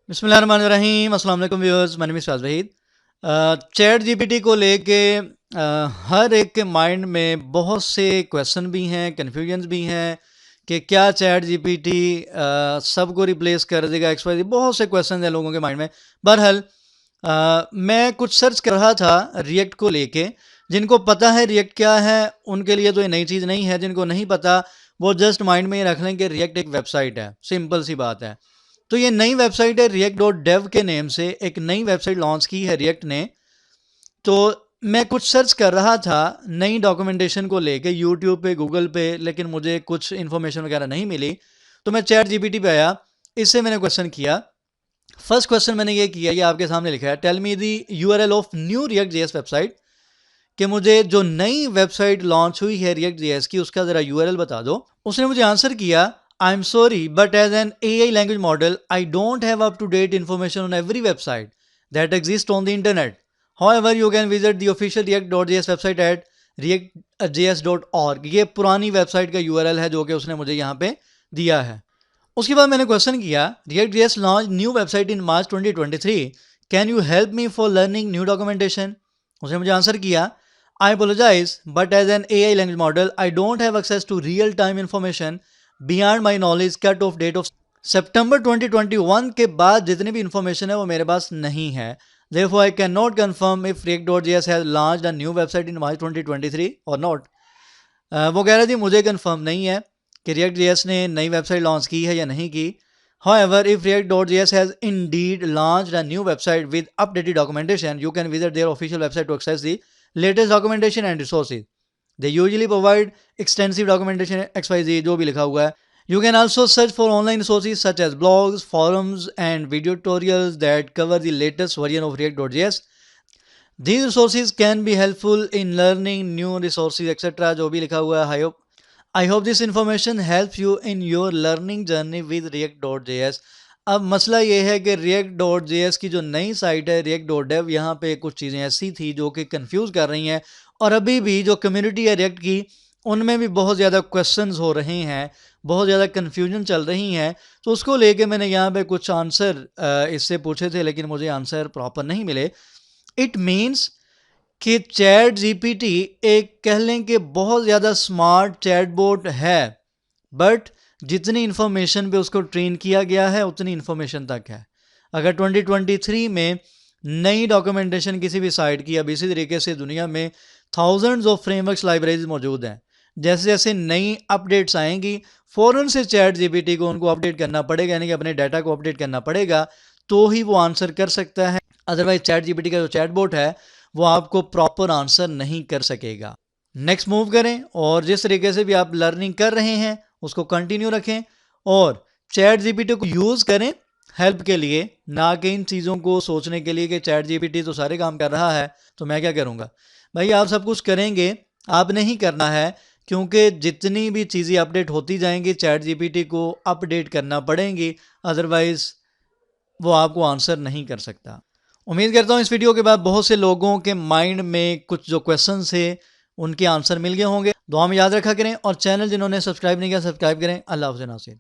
बिस्मिल्लाहिर्रहमानिर्रहीम। अस्सलाम वालेकुम viewers, my name is Waheed. Chat GPT को लेके हर एक के माइंड में बहुत से क्वेश्चन भी हैं, कन्फ्यूजन्स भी हैं कि क्या चैट जीपीटी सबको रिप्लेस कर देगा, एक्सवाइज़। बहुत से क्वेश्चन हैं लोगों के माइंड में। बहरहाल मैं कुछ सर्च कर रहा था रिएक्ट को लेके। जिनको पता है रिएक्ट क्या है उनके लिए तो ये नई चीज़ नहीं है, जिनको नहीं पता वो जस्ट माइंड में ही रख लें कि रिएक्ट एक वेबसाइट है, सिंपल सी बात है। तो ये नई वेबसाइट है react.dev के नेम से, एक नई वेबसाइट लॉन्च की है रिएक्ट ने। तो मैं कुछ सर्च कर रहा था नई डॉक्यूमेंटेशन को लेके यूट्यूब पे, गूगल पे, लेकिन मुझे कुछ इन्फॉर्मेशन वगैरह नहीं मिली। तो मैं चैट जीपीटी पे आया, इससे मैंने क्वेश्चन किया। फर्स्ट क्वेश्चन मैंने ये किया, ये आपके सामने लिखा है, tell me the URL of new React JS website, कि मुझे जो नई वेबसाइट लॉन्च हुई है रिएक्ट जेएस की उसका ज़रा यूआरएल बता दो। उसने मुझे आंसर किया, I'm sorry, but as an AI language model, I don't have up-to-date information on every website that exists on the internet. However, you can visit the official React.js website at react.js.org. ये पुरानी website का URL है जो कि उसने मुझे यहाँ पे दिया है। उसके बाद मैंने क्वेश्चन किया, React.js launched new website in March 2023. Can you help me for learning new documentation? उसने मुझे आंसर किया, I apologize, but as an AI language model, I don't have access to real-time information beyond my knowledge cut off date of September 2021 के बाद जितनी भी information है वो मेरे पास नहीं है। Therefore, I cannot confirm if React.js has launched a new website in March 2023 or not. वो कह रही थी मुझे कंफर्म नहीं है कि React.js ने नई वेबसाइट लॉन्च की है या नहीं की। However, if React.js has indeed launched a new website with updated documentation, you can visit their official website to access the latest documentation and resources. They usually provide extensive documentation XYZ जो भी लिखा हुआ है। You can also search for online resources such as blogs, forums, and video tutorials that cover the latest version of React.js. These resources can be helpful in learning new resources, etc. जो भी लिखा हुआ है। I hope this information helps you in your learning journey with React.js. अब मसला ये है कि React.js की जो नई साइट है React.dev, यहाँ पे कुछ चीज़ें ऐसी थी जो कि कंफ्यूज कर रही हैं, और अभी भी जो कम्युनिटी है React की उनमें भी बहुत ज़्यादा क्वेश्चंस हो रहे हैं, बहुत ज़्यादा कन्फ्यूजन चल रही हैं। तो उसको लेके मैंने यहाँ पे कुछ आंसर इससे पूछे थे, लेकिन मुझे आंसर प्रॉपर नहीं मिले। इट मीन्स कि चैट जीपीटी एक कह लें कि बहुत ज़्यादा स्मार्ट चैटबॉट है, बट जितनी इन्फॉर्मेशन पे उसको ट्रेन किया गया है उतनी इन्फॉर्मेशन तक है। अगर 2023 में नई डॉक्यूमेंटेशन किसी भी साइट की, अब इसी तरीके से दुनिया में थाउजेंड्स ऑफ फ्रेमवर्क्स लाइब्रेरीज मौजूद हैं, जैसे जैसे नई अपडेट्स आएंगी फ़ौरन से चैट जीपीटी को उनको अपडेट करना पड़ेगा, यानी कि अपने डाटा को अपडेट करना पड़ेगा, तो ही वो आंसर कर सकता है। अदरवाइज चैट जीपीटी का जो चैटबॉट है वो आपको प्रॉपर आंसर नहीं कर सकेगा। नेक्स्ट मूव करें, और जिस तरीके से भी आप लर्निंग कर रहे हैं उसको कंटिन्यू रखें, और चैट जीपीटी को यूज़ करें हेल्प के लिए, ना कि इन चीज़ों को सोचने के लिए कि चैट जीपीटी तो सारे काम कर रहा है तो मैं क्या करूँगा। भाई आप सब कुछ करेंगे, आपने ही करना है, क्योंकि जितनी भी चीज़ें अपडेट होती जाएंगी चैट जीपीटी को अपडेट करना पड़ेंगी, अदरवाइज़ वो आपको आंसर नहीं कर सकता। उम्मीद करता हूँ इस वीडियो के बाद बहुत से लोगों के माइंड में कुछ जो क्वेश्चन थे उनके आंसर मिल गए होंगे। दुआ में याद रखा करें, और चैनल जिन्होंने सब्सक्राइब नहीं किया सब्सक्राइब करें। अल्लाह हाफ़िज़ नाज़रीन।